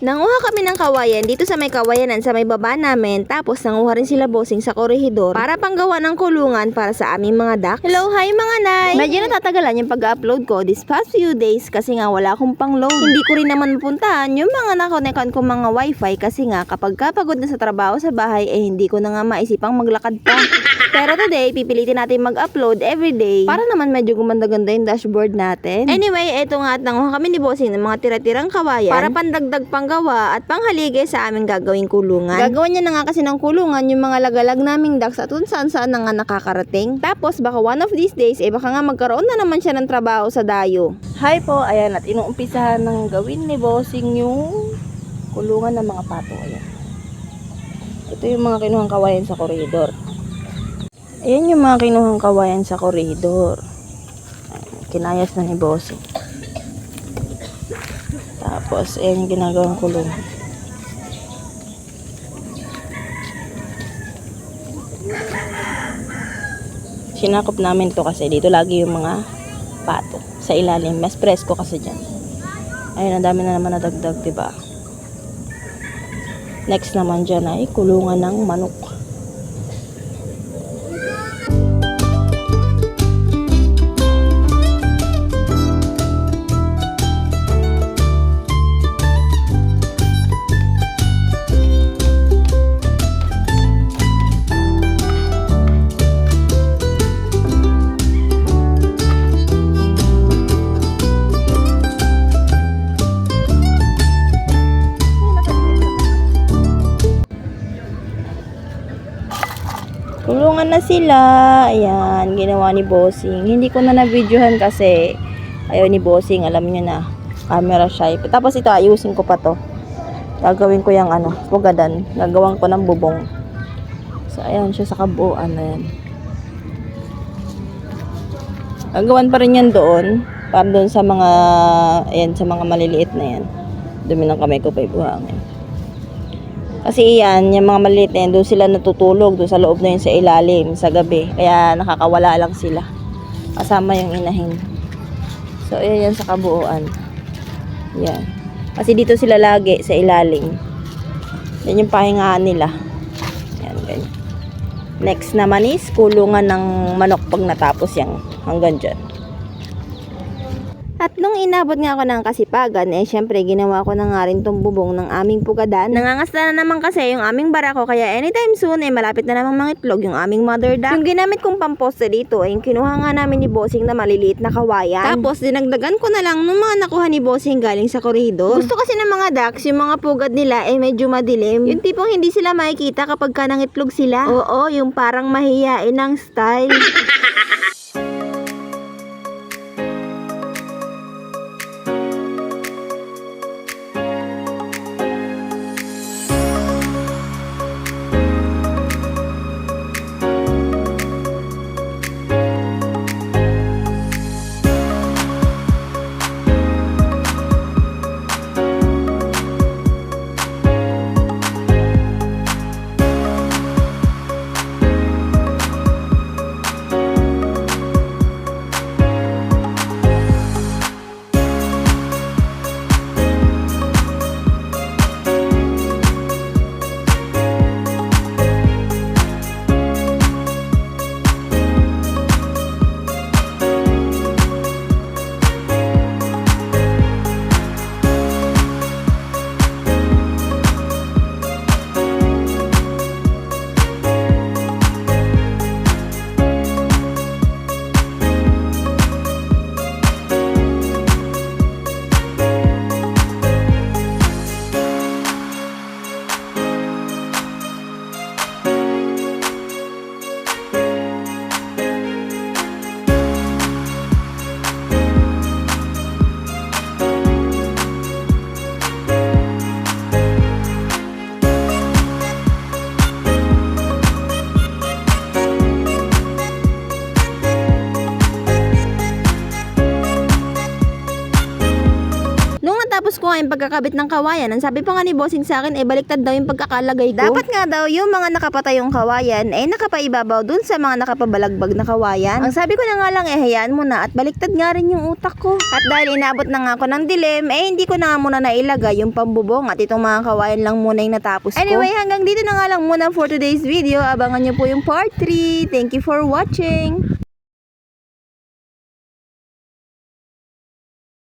Nanguha kami ng kawayan dito sa may kawayanan sa may baba namin. Tapos nanguha rin sila bossing sa korehidor para panggawa ng kulungan para sa aming mga ducks. Hello, hi mga nay! Medyo natatagalan yung pag-upload ko this past few days kasi nga wala akong pang-load. Hindi ko rin naman mapuntahan yung mga nakonekan kong mga wifi kasi nga kapag kapagod na sa trabaho sa bahay hindi ko na nga maisipang maglakad pa. Pero today, pipilitin natin mag-upload everyday para naman medyo gumanda-ganda yung dashboard natin. Anyway, eto nga at nanguha kami ni bossing ng mga tira-tirang kawayan para pandagdag panggawa at panghaligay sa aming gagawing kulungan. Gagawan niya na nga kasi ng kulungan yung mga lagalag naming ducks at kung saan-saan na nga nakakarating. Tapos baka one of these days, baka nga magkaroon na naman siya ng trabaho sa dayo. Hi po, ayan at inuumpisahan ng gawin ni bossing yung kulungan ng mga pato. Ayan. Ito yung mga kinuhang kawayan sa koridor. Ayan yung mga kinuhang kawayan sa koridor. Kinayas na ni bossing. Tapos, ayan yung ginagawang kulungan. Sinakop namin to kasi dito lagi yung mga pato sa ilalim. Mas presko kasi dyan. Ayun, ang dami na naman nadagdag, diba? Next naman dyan ay kulungan ng manok. Kulungan na sila. Ayan, ginawa ni bossing. Hindi ko na na-videohan kasi ayaw ni bossing. Alam niyo na, camera shy. Tapos ito, ayusin ko pa to. Gagawin ko yung pugadan. Gagawan ko ng bubong. So, ayan siya sa kabuuan. Ayan. Gagawan pa rin yan doon. Para doon sa mga, ayan, sa mga maliliit na yan. Dumi ng kamay ko pa ibuhangin. Kasi yan, yung mga maliit na yan, doon sila natutulog, doon sa loob na yun sa ilalim, sa gabi. Kaya nakakawala lang sila. Kasama yung inahin. So, ayan yan sa kabuuan. Yan. Kasi dito sila lagi, sa ilalim. Yan yung pahingaan nila. Yan, ganyan. Next naman is, kulungan ng manok pag natapos yan. Hanggang dyan. At nung inabot nga ako ng kasipagan, syempre ginawa ko na nga rin tong bubong ng aming pugadan. Nangangasta na naman kasi yung aming barako, kaya anytime soon malapit na namang mangitlog yung aming mother duck. Yung ginamit kong pamposte dito yung kinuha nga namin ni bossing na maliliit na kawayan. Tapos dinagdagan ko na lang nung mga nakuha ni bossing galing sa koridor. Gusto kasi ng mga ducks, yung mga pugad nila medyo madilim. Yung tipong hindi sila makikita kapag ka nangitlog sila. Oo, yung parang mahiyain ng style. tayong pagkakabit ng kawayan. Ang sabi pa nga ni bossing sa akin, baliktad daw yung pagkakalagay ko. Dapat nga daw yung mga nakapatayong kawayan, nakapaibabaw dun sa mga nakapabalagbag na kawayan. Ang sabi ko na nga lang, hayaan mo na at baliktad nga rin yung utak ko. At dahil inabot na nga ako ng dilim, hindi ko na nga muna nailagay yung pambubong at itong mga kawayan lang muna yung natapos ko. Anyway, hanggang dito na nga lang muna for today's video. Abangan nyo po yung part 3. Thank you for watching.